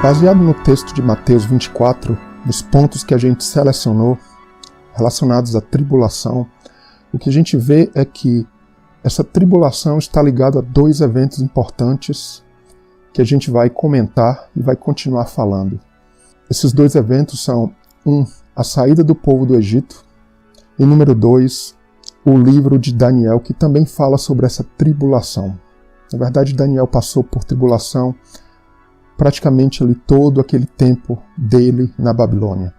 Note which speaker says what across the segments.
Speaker 1: Baseado no texto de Mateus 24, nos pontos que a gente selecionou relacionados à tribulação, o que a gente vê é que essa tribulação está ligada a dois eventos importantes que a gente vai comentar e vai continuar falando. Esses dois eventos são, a saída do povo do Egito, e número 2, o livro de Daniel, que também fala sobre essa tribulação. Na verdade, Daniel passou por tribulação praticamente ali todo aquele tempo dele na Babilônia.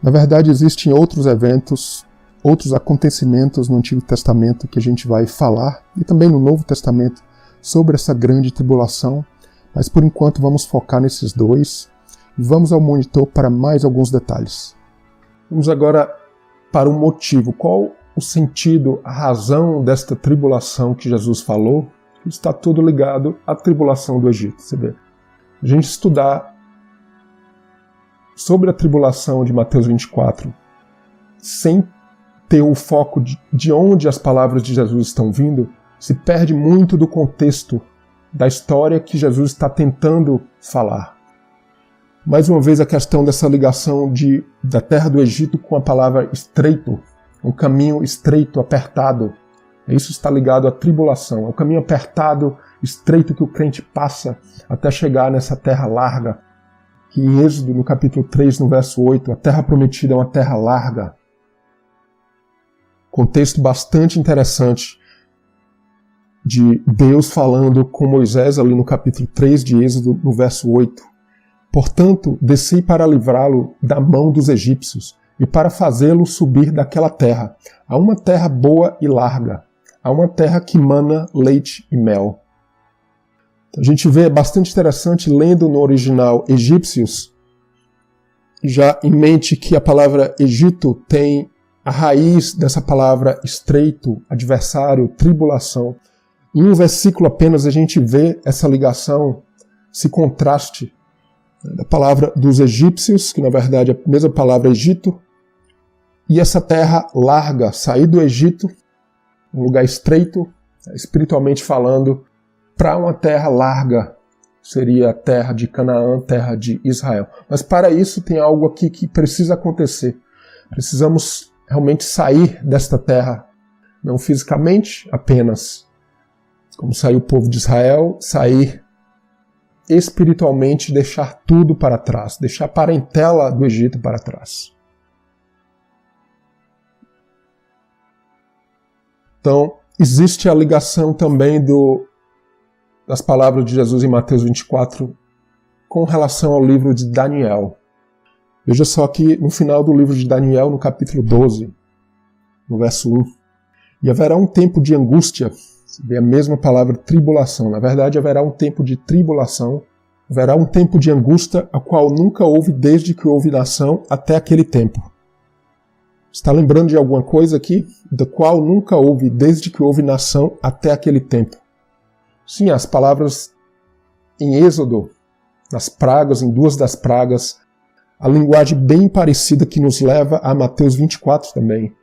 Speaker 1: Na verdade, existem outros eventos, outros acontecimentos no Antigo Testamento que a gente vai falar, e também no Novo Testamento, sobre essa grande tribulação, mas por enquanto vamos focar nesses dois e vamos ao monitor para mais alguns detalhes. Vamos agora para o motivo. Qual o sentido, a razão desta tribulação que Jesus falou? Está tudo ligado à tribulação do Egito. Você vê. A gente estudar sobre a tribulação de Mateus 24 sem ter o foco de onde as palavras de Jesus estão vindo, se perde muito do contexto da história que Jesus está tentando falar. Mais uma vez a questão dessa ligação da terra do Egito com a palavra estreito, um caminho estreito, apertado. Isso está ligado à tribulação, é um caminho apertado, estreito que o crente passa até chegar nessa terra larga, que em Êxodo, no capítulo 3, no verso 8, a terra prometida é uma terra larga. Contexto bastante interessante de Deus falando com Moisés ali no capítulo 3 de Êxodo, no verso 8. Portanto, desci para livrá-lo da mão dos egípcios e para fazê-lo subir daquela terra, a uma terra boa e larga, a uma terra que mana leite e mel. A gente vê, é bastante interessante, lendo no original egípcios, já em mente que a palavra Egito tem a raiz dessa palavra estreito, adversário, tribulação. Em um versículo apenas a gente vê essa ligação, esse contraste da palavra dos egípcios, que na verdade é a mesma palavra Egito, e essa terra larga, sair do Egito, um lugar estreito, espiritualmente falando, para uma terra larga, seria a terra de Canaã, terra de Israel. Mas para isso tem algo aqui que precisa acontecer. Precisamos realmente sair desta terra, não fisicamente apenas, como saiu o povo de Israel, sair espiritualmente, deixar tudo para trás, deixar a parentela do Egito para trás. Então, existe a ligação também das palavras de Jesus em Mateus 24 com relação ao livro de Daniel. Veja só que no final do livro de Daniel, no capítulo 12, no verso 1, e haverá um tempo de angústia, é a mesma palavra tribulação, na verdade haverá um tempo de tribulação, haverá um tempo de angústia, a qual nunca houve desde que houve nação até aquele tempo. Está lembrando de alguma coisa aqui? Da qual nunca houve desde que houve nação até aquele tempo. Sim, as palavras em Êxodo, nas pragas, em duas das pragas, a linguagem bem parecida que nos leva a Mateus 24 também.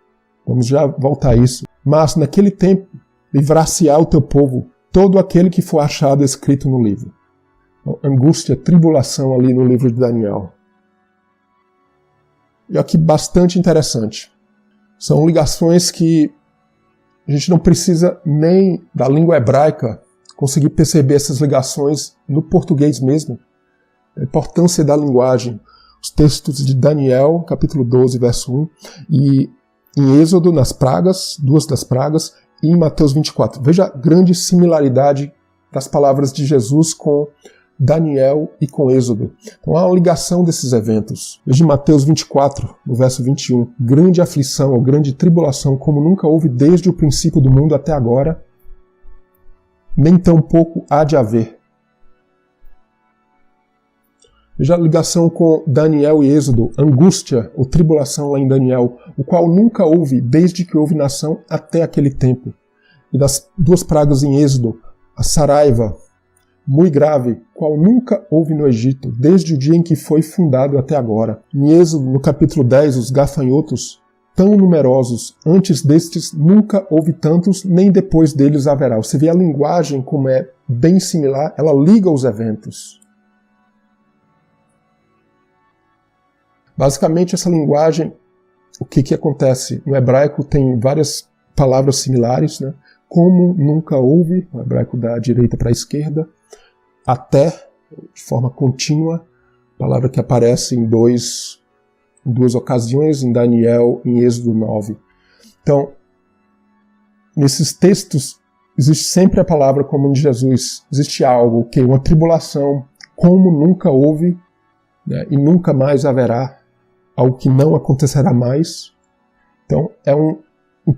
Speaker 1: Vamos já voltar a isso. Mas naquele tempo, livrar-se-á o teu povo, todo aquele que for achado escrito no livro. Angústia, tribulação ali no livro de Daniel. E aqui bastante interessante. São ligações que a gente não precisa nem da língua hebraica conseguir perceber essas ligações no português mesmo. A importância da linguagem. Os textos de Daniel, capítulo 12, verso 1, e em Êxodo, nas pragas, duas das pragas, e em Mateus 24. Veja a grande similaridade das palavras de Jesus com Daniel e com Êxodo. Então há uma ligação desses eventos. Veja em Mateus 24, no verso 21, grande aflição ou grande tribulação como nunca houve desde o princípio do mundo até agora, nem tampouco há de haver. Veja a ligação com Daniel e Êxodo, angústia ou tribulação lá em Daniel, o qual nunca houve desde que houve nação até aquele tempo. E das duas pragas em Êxodo, a saraiva, muito grave, qual nunca houve no Egito, desde o dia em que foi fundado até agora. Em Êxodo, no capítulo 10, os gafanhotos, tão numerosos, antes destes nunca houve tantos, nem depois deles haverá. Você vê a linguagem como é bem similar, ela liga os eventos. Basicamente, essa linguagem, o que acontece? No hebraico tem várias palavras similares, né? Como nunca houve, no hebraico da direita para a esquerda, até, de forma contínua, palavra que aparece em duas ocasiões, em Daniel e em Êxodo 9. Então, nesses textos, existe sempre a palavra como de Jesus. Existe algo, uma tribulação, como nunca houve, né, e nunca mais haverá, algo que não acontecerá mais. Então, é um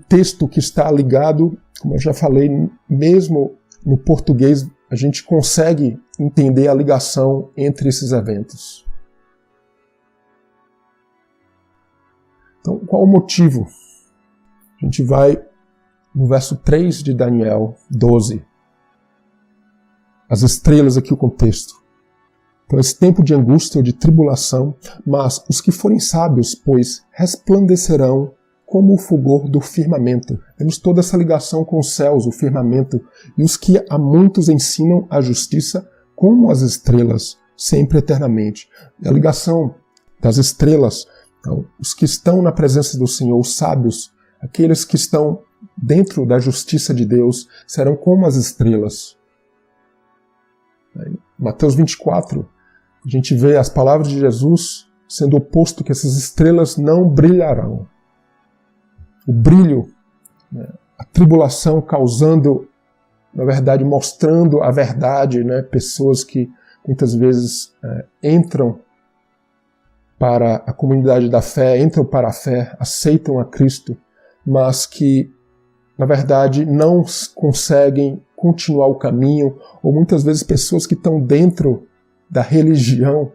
Speaker 1: texto que está ligado, como eu já falei, mesmo no português, a gente consegue entender a ligação entre esses eventos. Então, qual o motivo? A gente vai no verso 3 de Daniel 12. As estrelas aqui, o contexto. Então, esse tempo de angústia ou de tribulação, mas os que forem sábios, pois, resplandecerão como o fulgor do firmamento. Temos toda essa ligação com os céus, o firmamento, e os que a muitos ensinam a justiça, como as estrelas, sempre eternamente. E a ligação das estrelas, então, os que estão na presença do Senhor, os sábios, aqueles que estão dentro da justiça de Deus, serão como as estrelas. Em Mateus 24, a gente vê as palavras de Jesus sendo oposto que essas estrelas não brilharão. O brilho, né, a tribulação causando, na verdade, mostrando a verdade, né, pessoas que muitas vezes entram para a comunidade da fé, entram para a fé, aceitam a Cristo, mas que, na verdade, não conseguem continuar o caminho, ou muitas vezes pessoas que estão dentro da religião,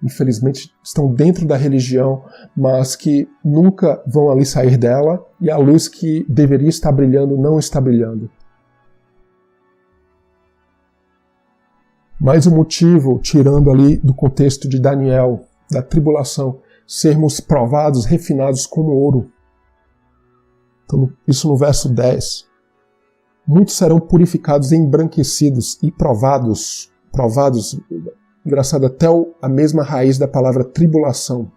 Speaker 1: infelizmente estão dentro da religião, mas que nunca vão ali sair dela, e a luz que deveria estar brilhando não está brilhando. Mais um motivo, tirando ali do contexto de Daniel, da tribulação, sermos provados, refinados como ouro. Então, isso no verso 10. Muitos serão purificados e embranquecidos e provados, engraçado, até a mesma raiz da palavra tribulação.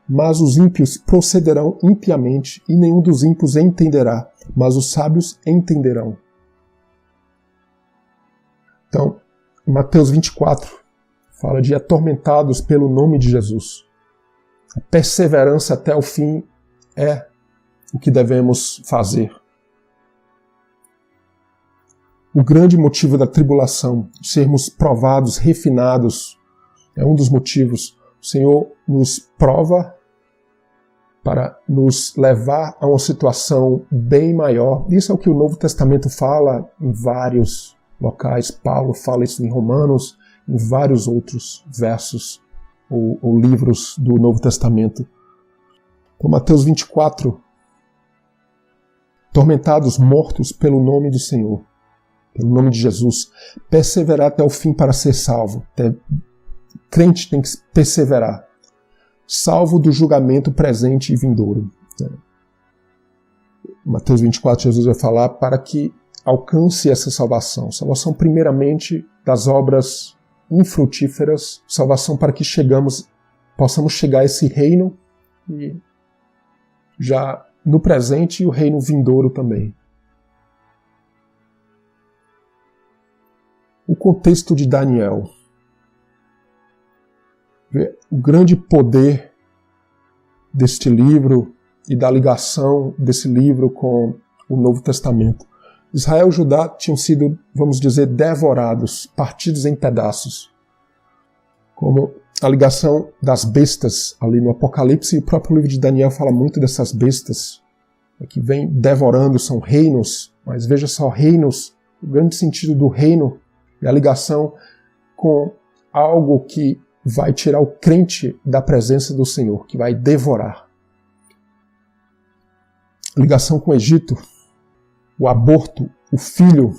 Speaker 1: Mas os ímpios procederão impiamente, e nenhum dos ímpios entenderá, mas os sábios entenderão. Então, Mateus 24 fala de atormentados pelo nome de Jesus. A perseverança até o fim é o que devemos fazer. O grande motivo da tribulação, sermos provados, refinados, é um dos motivos. O Senhor nos prova para nos levar a uma situação bem maior. Isso é o que o Novo Testamento fala em vários locais. Paulo fala isso em Romanos, em vários outros versos ou livros do Novo Testamento. Então, Mateus 24, atormentados, mortos pelo nome do Senhor, pelo nome de Jesus, perseverar até o fim para ser salvo. Crente tem que perseverar, salvo do julgamento presente e vindouro. Mateus 24, Jesus vai falar para que alcance essa salvação. Salvação primeiramente das obras infrutíferas, salvação para que possamos chegar a esse reino e já no presente e o reino vindouro também. O contexto de Daniel. O grande poder deste livro e da ligação desse livro com o Novo Testamento. Israel e Judá tinham sido, vamos dizer, devorados, partidos em pedaços. Como a ligação das bestas ali no Apocalipse, e o próprio livro de Daniel fala muito dessas bestas que vem devorando, são reinos, mas veja só, reinos, o grande sentido do reino é a ligação com algo que vai tirar o crente da presença do Senhor, que vai devorar. Ligação com o Egito, o aborto, o filho,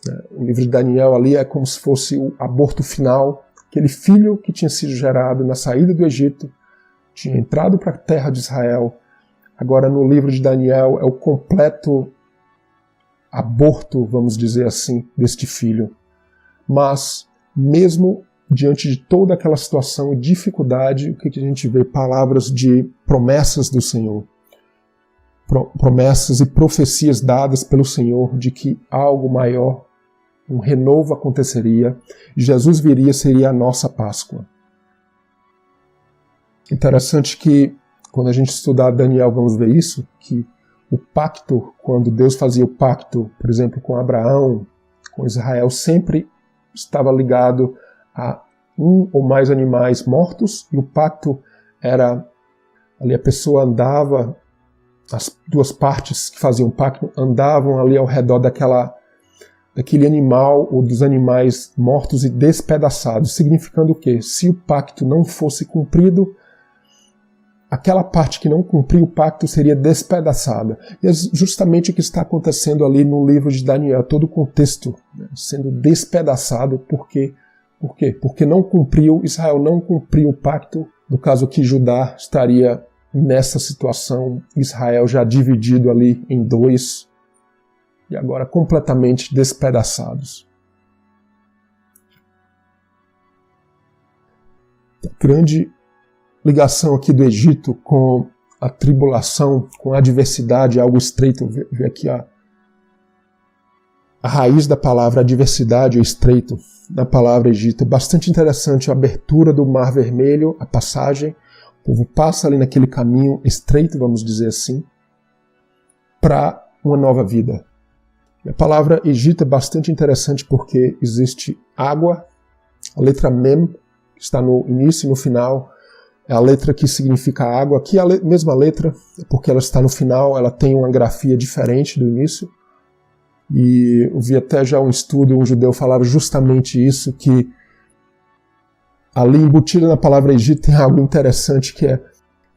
Speaker 1: né? O livro de Daniel ali é como se fosse o aborto final, aquele filho que tinha sido gerado na saída do Egito, tinha entrado para a terra de Israel. Agora no livro de Daniel é o completo aborto, vamos dizer assim, deste filho. Mas mesmo diante de toda aquela situação e dificuldade, o que a gente vê? Palavras de promessas do Senhor. Promessas e profecias dadas pelo Senhor de que algo maior, um renovo aconteceria, Jesus viria, seria a nossa Páscoa. Interessante que quando a gente estudar Daniel vamos ver isso, que o pacto, quando Deus fazia o pacto, por exemplo, com Abraão, com Israel, sempre estava ligado a um ou mais animais mortos, e o pacto era, ali a pessoa andava, as duas partes que faziam o pacto andavam ali ao redor daquele animal ou dos animais mortos e despedaçados, significando o quê? Se o pacto não fosse cumprido, aquela parte que não cumpriu o pacto seria despedaçada. E é justamente o que está acontecendo ali no livro de Daniel, todo o contexto, né, sendo despedaçado. Por quê? Porque Israel não cumpriu o pacto, no caso que Judá estaria nessa situação, Israel já dividido ali em dois, e agora completamente despedaçados. A grande ligação aqui do Egito com a tribulação, com a adversidade, algo estreito. Vê aqui a raiz da palavra adversidade ou estreito na palavra Egito. É bastante interessante a abertura do Mar Vermelho, a passagem. O povo passa ali naquele caminho estreito, vamos dizer assim, para uma nova vida. E a palavra Egito é bastante interessante porque existe água, a letra Mem, que está no início e no final, é a letra que significa água. Aqui é a mesma letra, porque ela está no final, ela tem uma grafia diferente do início. E eu vi até já um estudo, um judeu falava justamente isso, que ali embutido na palavra Egito tem algo interessante que é,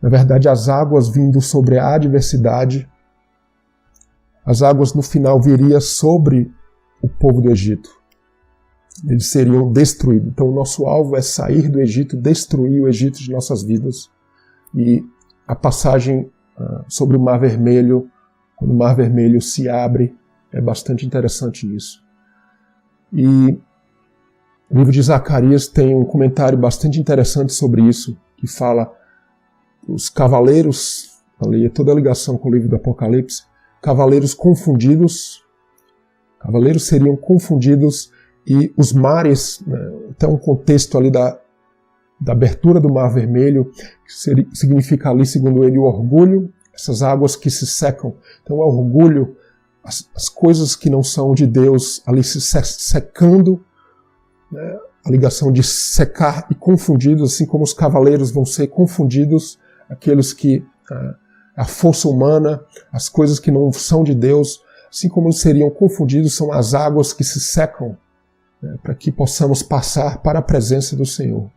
Speaker 1: na verdade, as águas vindo sobre a adversidade, as águas no final viriam sobre o povo do Egito. Eles seriam destruídos. Então o nosso alvo é sair do Egito, destruir o Egito de nossas vidas. E a passagem sobre o Mar Vermelho, quando o Mar Vermelho se abre, é bastante interessante isso. E o livro de Zacarias tem um comentário bastante interessante sobre isso, que fala os cavaleiros, ali é toda a ligação com o livro do Apocalipse, cavaleiros seriam confundidos e os mares, né, até um contexto ali da abertura do Mar Vermelho, que significa ali, segundo ele, o orgulho, essas águas que se secam. Então, o orgulho, as coisas que não são de Deus ali se secando, né, a ligação de secar e confundidos, assim como os cavaleiros vão ser confundidos, aqueles que a força humana, as coisas que não são de Deus, assim como eles seriam confundidos, são as águas que se secam, né, para que possamos passar para a presença do Senhor.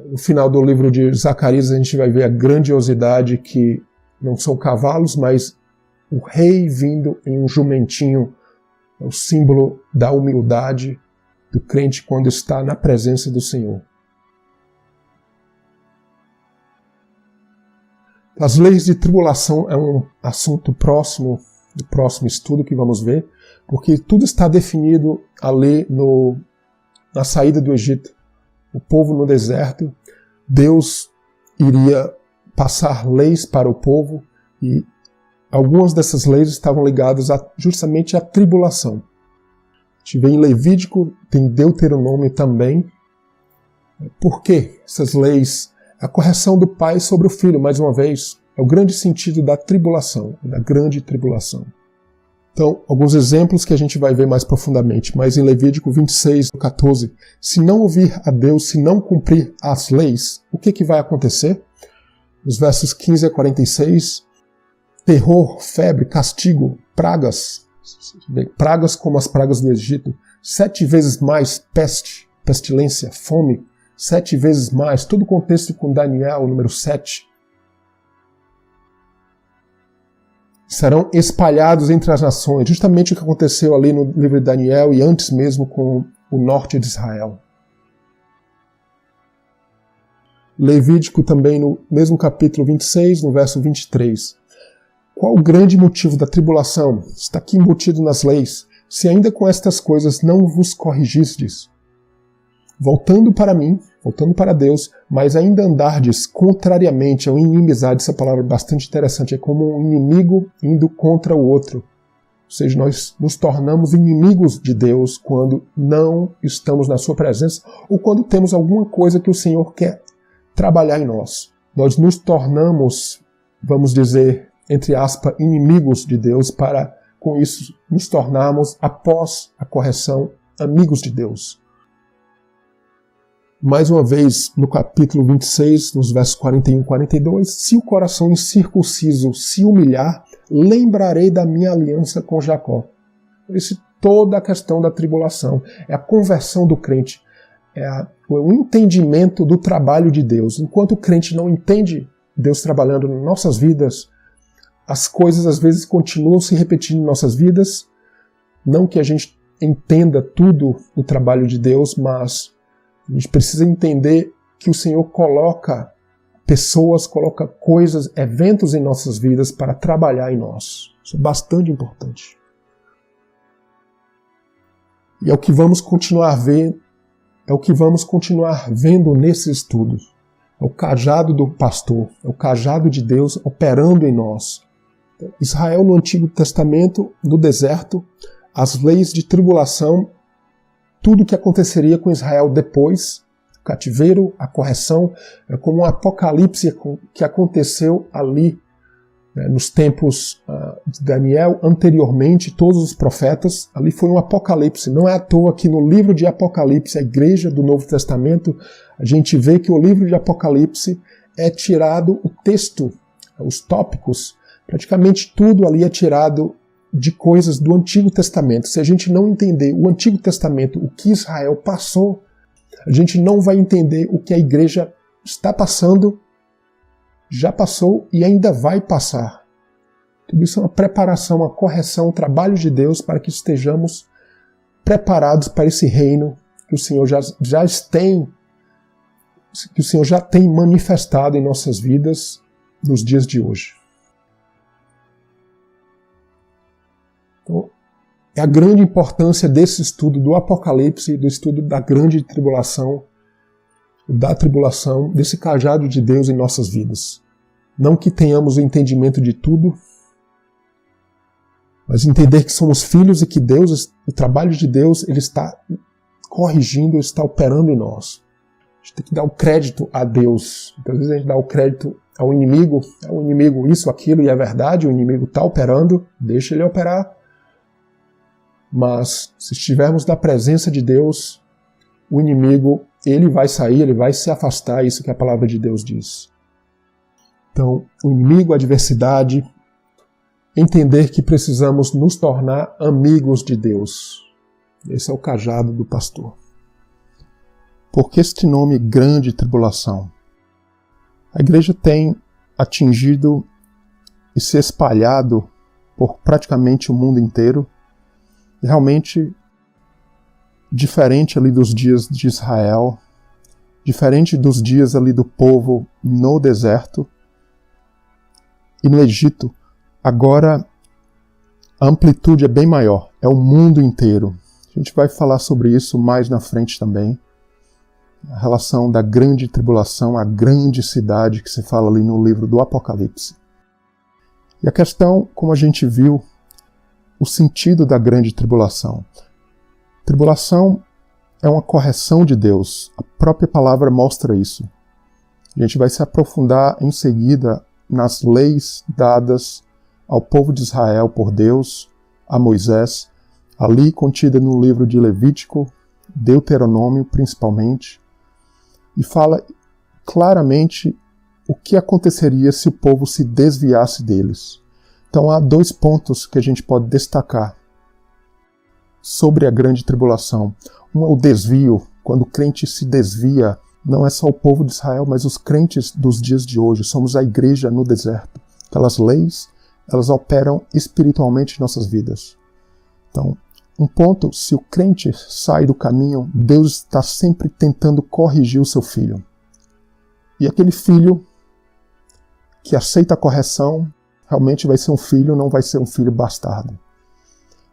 Speaker 1: No final do livro de Zacarias a gente vai ver a grandiosidade que não são cavalos, mas o rei vindo em um jumentinho, é o símbolo da humildade do crente quando está na presença do Senhor. As leis de tribulação é um assunto próximo do próximo estudo que vamos ver, porque tudo está definido ali na saída do Egito. O povo no deserto, Deus iria passar leis para o povo e algumas dessas leis estavam ligadas justamente à tribulação. A gente vê em Levítico, tem Deuteronômio também. Por que essas leis? A correção do pai sobre o filho, mais uma vez, é o grande sentido da tribulação, da grande tribulação. Então, alguns exemplos que a gente vai ver mais profundamente, mas em Levítico 26, 14, se não ouvir a Deus, se não cumprir as leis, o que vai acontecer? Nos versos 15 a 46, terror, febre, castigo, pragas como as pragas do Egito, 7 vezes mais peste, pestilência, fome, 7 vezes mais, todo o contexto com Daniel, número 7. Serão espalhados entre as nações, justamente o que aconteceu ali no livro de Daniel e antes mesmo com o norte de Israel. Levítico também no mesmo capítulo 26, no verso 23. Qual o grande motivo da tribulação? Está aqui embutido nas leis. Se ainda com estas coisas não vos corrigistes. voltando para mim, voltando para Deus, mas ainda andardes contrariamente, ou inimizade, essa palavra é bastante interessante, é como um inimigo indo contra o outro. Ou seja, nós nos tornamos inimigos de Deus quando não estamos na sua presença ou quando temos alguma coisa que o Senhor quer trabalhar em nós. Nós nos tornamos, vamos dizer, entre aspas, inimigos de Deus para, com isso, nos tornarmos, após a correção, amigos de Deus. Mais uma vez, no capítulo 26, nos versos 41 e 42, se o coração incircunciso se humilhar, lembrarei da minha aliança com Jacó. Por isso, toda a questão da tribulação é a conversão do crente, é o entendimento do trabalho de Deus. Enquanto o crente não entende Deus trabalhando em nossas vidas, as coisas às vezes continuam se repetindo em nossas vidas. Não que a gente entenda tudo o trabalho de Deus, mas a gente precisa entender que o Senhor coloca pessoas, coloca coisas, eventos em nossas vidas para trabalhar em nós. Isso é bastante importante. E é o que vamos continuar vendo nesse estudo. É o cajado do pastor, é o cajado de Deus operando em nós. Israel no Antigo Testamento, no deserto, as leis de tribulação, tudo o que aconteceria com Israel depois, o cativeiro, a correção, é como um apocalipse que aconteceu ali, né, nos tempos de Daniel, anteriormente, todos os profetas, ali foi um apocalipse. Não é à toa que no livro de Apocalipse, a igreja do Novo Testamento, a gente vê que o livro de Apocalipse é tirado o texto, os tópicos, praticamente tudo ali é tirado de coisas do Antigo Testamento. Se a gente não entender o Antigo Testamento, o que Israel passou, a gente não vai entender o que a igreja está passando, já passou e ainda vai passar. Tudo isso é uma preparação, uma correção, um trabalho de Deus para que estejamos preparados para esse reino que o Senhor já tem manifestado em nossas vidas nos dias de hoje. Então, é a grande importância desse estudo do Apocalipse, do estudo da grande tribulação, desse cajado de Deus em nossas vidas. Não que tenhamos o entendimento de tudo, mas entender que somos filhos e que Deus, o trabalho de Deus, ele está corrigindo, está operando em nós. A gente tem que dar o crédito a Deus. Muitas vezes a gente dá o crédito ao inimigo, isso, aquilo, e é verdade, o inimigo está operando, deixa ele operar. Mas se estivermos na presença de Deus, o inimigo, ele vai sair, ele vai se afastar, isso que a palavra de Deus diz. Então, o inimigo, a adversidade, entender que precisamos nos tornar amigos de Deus. Esse é o cajado do pastor. Por que este nome grande tribulação? A igreja tem atingido e se espalhado por praticamente o mundo inteiro, realmente diferente ali dos dias de Israel, diferente dos dias ali do povo no deserto e no Egito. Agora a amplitude é bem maior, é o mundo inteiro. A gente vai falar sobre isso mais na frente também. A relação da grande tribulação, a grande cidade que se fala ali no livro do Apocalipse. E a questão, como a gente viu, o sentido da grande tribulação. Tribulação é uma correção de Deus. A própria palavra mostra isso. A gente vai se aprofundar em seguida nas leis dadas ao povo de Israel por Deus, a Moisés, ali contida no livro de Levítico, Deuteronômio principalmente, e fala claramente o que aconteceria se o povo se desviasse deles. Então há dois pontos que a gente pode destacar sobre a grande tribulação. Um é o desvio, quando o crente se desvia, não é só o povo de Israel, mas os crentes dos dias de hoje, somos a igreja no deserto. Aquelas leis, elas operam espiritualmente em nossas vidas. Então, um ponto, se o crente sai do caminho, Deus está sempre tentando corrigir o seu filho. E aquele filho que aceita a correção, realmente vai ser um filho, não vai ser um filho bastardo.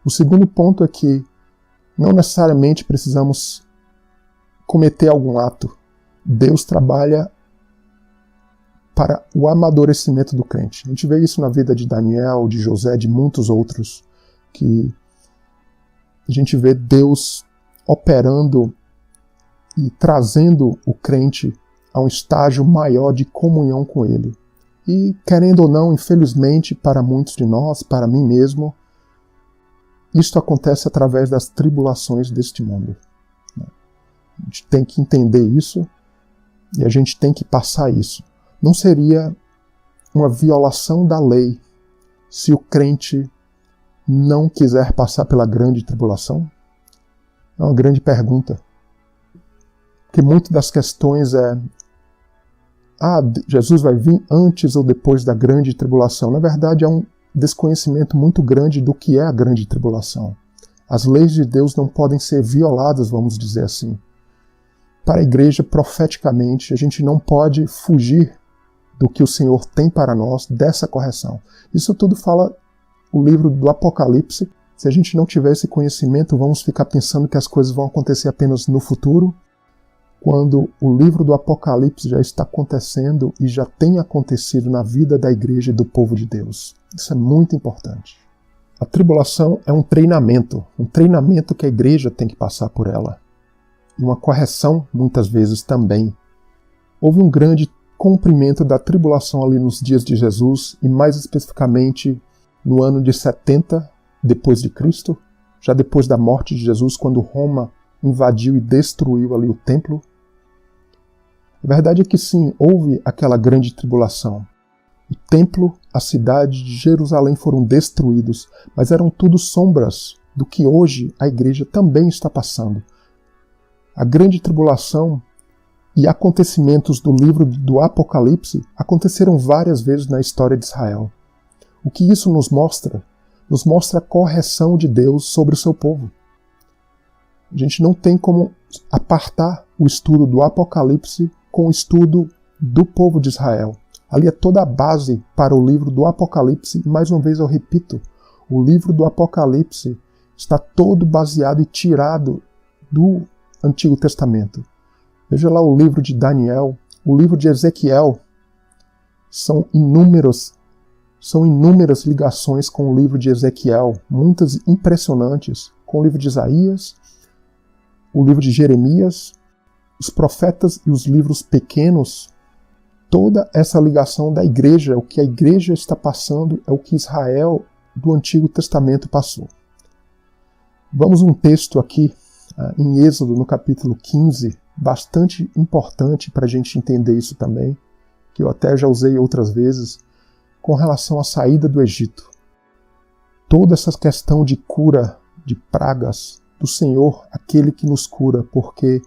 Speaker 1: O segundo ponto é que não necessariamente precisamos cometer algum ato. Deus trabalha para o amadurecimento do crente. A gente vê isso na vida de Daniel, de José, de muitos outros, que a gente vê Deus operando e trazendo o crente a um estágio maior de comunhão com Ele. E, querendo ou não, infelizmente, para muitos de nós, para mim mesmo, isto acontece através das tribulações deste mundo. A gente tem que entender isso e a gente tem que passar isso. Não seria uma violação da lei se o crente não quiser passar pela grande tribulação? É uma grande pergunta. Porque muitas das questões Jesus vai vir antes ou depois da grande tribulação. Na verdade, há um desconhecimento muito grande do que é a grande tribulação. As leis de Deus não podem ser violadas, vamos dizer assim. Para a igreja, profeticamente, a gente não pode fugir do que o Senhor tem para nós, dessa correção. Isso tudo fala o livro do Apocalipse. Se a gente não tiver esse conhecimento, vamos ficar pensando que as coisas vão acontecer apenas no futuro, quando o livro do Apocalipse já está acontecendo e já tem acontecido na vida da igreja e do povo de Deus. Isso é muito importante. A tribulação é um treinamento que a igreja tem que passar por ela. E uma correção, muitas vezes, também. Houve um grande cumprimento da tribulação ali nos dias de Jesus, e mais especificamente no ano de 70 depois de Cristo, já depois da morte de Jesus, quando Roma invadiu e destruiu ali o templo. A verdade é que sim, houve aquela grande tribulação. O templo, a cidade de Jerusalém foram destruídos, mas eram tudo sombras do que hoje a igreja também está passando. A grande tribulação e acontecimentos do livro do Apocalipse aconteceram várias vezes na história de Israel. O que isso nos mostra? Nos mostra a correção de Deus sobre o seu povo. A gente não tem como apartar o estudo do Apocalipse com o estudo do povo de Israel. Ali é toda a base para o livro do Apocalipse. Mais uma vez eu repito, o livro do Apocalipse está todo baseado e tirado do Antigo Testamento. Veja lá o livro de Daniel, o livro de Ezequiel. São inúmeras ligações com o livro de Ezequiel, muitas impressionantes, com o livro de Isaías, o livro de Jeremias, os profetas e os livros pequenos. Toda essa ligação da igreja, o que a igreja está passando, é o que Israel do Antigo Testamento passou. Vamos um texto aqui, em Êxodo, no capítulo 15, bastante importante para a gente entender isso também, que eu até já usei outras vezes, com relação à saída do Egito. Toda essa questão de cura de pragas do Senhor, aquele que nos cura, porque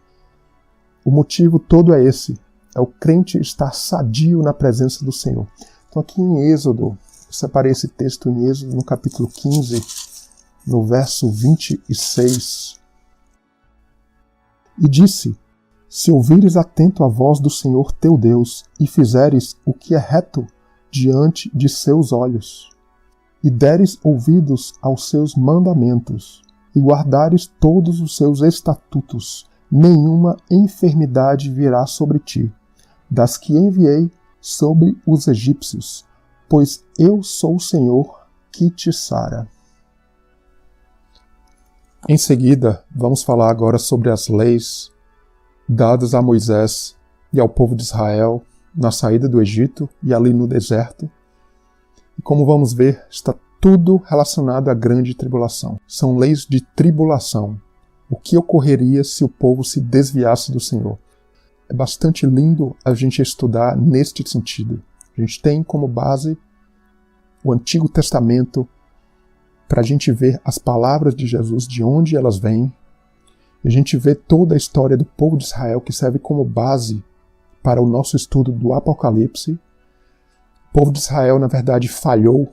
Speaker 1: o motivo todo é esse, é o crente estar sadio na presença do Senhor. Então aqui em Êxodo, eu separei esse texto em Êxodo, no capítulo 15, no verso 26. E disse: se ouvires atento a voz do Senhor teu Deus, e fizeres o que é reto diante de seus olhos, e deres ouvidos aos seus mandamentos, e guardares todos os seus estatutos, nenhuma enfermidade virá sobre ti, das que enviei sobre os egípcios, pois eu sou o Senhor que te sara. Em seguida, vamos falar agora sobre as leis dadas a Moisés e ao povo de Israel na saída do Egito e ali no deserto. E como vamos ver, está tudo relacionado à grande tribulação. São leis de tribulação. O que ocorreria se o povo se desviasse do Senhor? É bastante lindo a gente estudar neste sentido. A gente tem como base o Antigo Testamento para a gente ver as palavras de Jesus, de onde elas vêm. E a gente vê toda a história do povo de Israel que serve como base para o nosso estudo do Apocalipse. O povo de Israel, na verdade, falhou,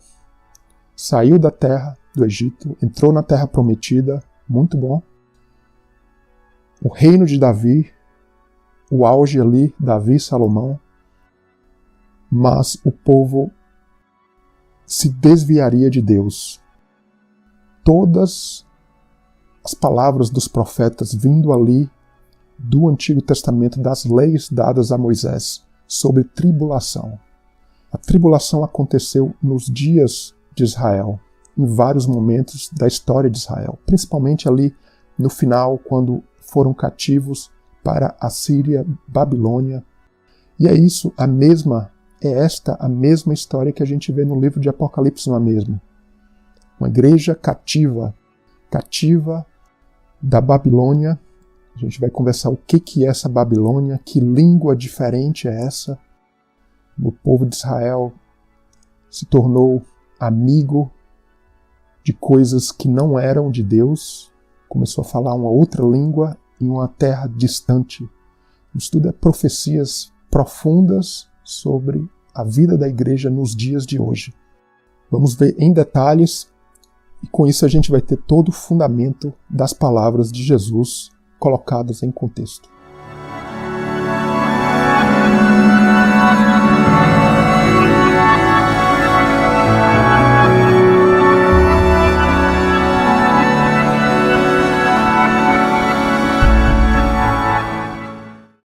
Speaker 1: saiu da terra do Egito, entrou na terra prometida, muito bom. O reino de Davi, o auge ali, Davi e Salomão, mas o povo se desviaria de Deus. Todas as palavras dos profetas vindo ali do Antigo Testamento, das leis dadas a Moisés sobre tribulação. A tribulação aconteceu nos dias de Israel, em vários momentos da história de Israel, principalmente ali no final, quando foram cativos para a Síria, Babilônia. E é isso, esta a mesma história que a gente vê no livro de Apocalipse, não é mesmo? Uma igreja cativa da Babilônia. A gente vai conversar o que é essa Babilônia, que língua diferente é essa. O povo de Israel se tornou amigo de coisas que não eram de Deus, começou a falar uma outra língua em uma terra distante. O estudo é profecias profundas sobre a vida da igreja nos dias de hoje. Vamos ver em detalhes, e com isso a gente vai ter todo o fundamento das palavras de Jesus colocadas em contexto.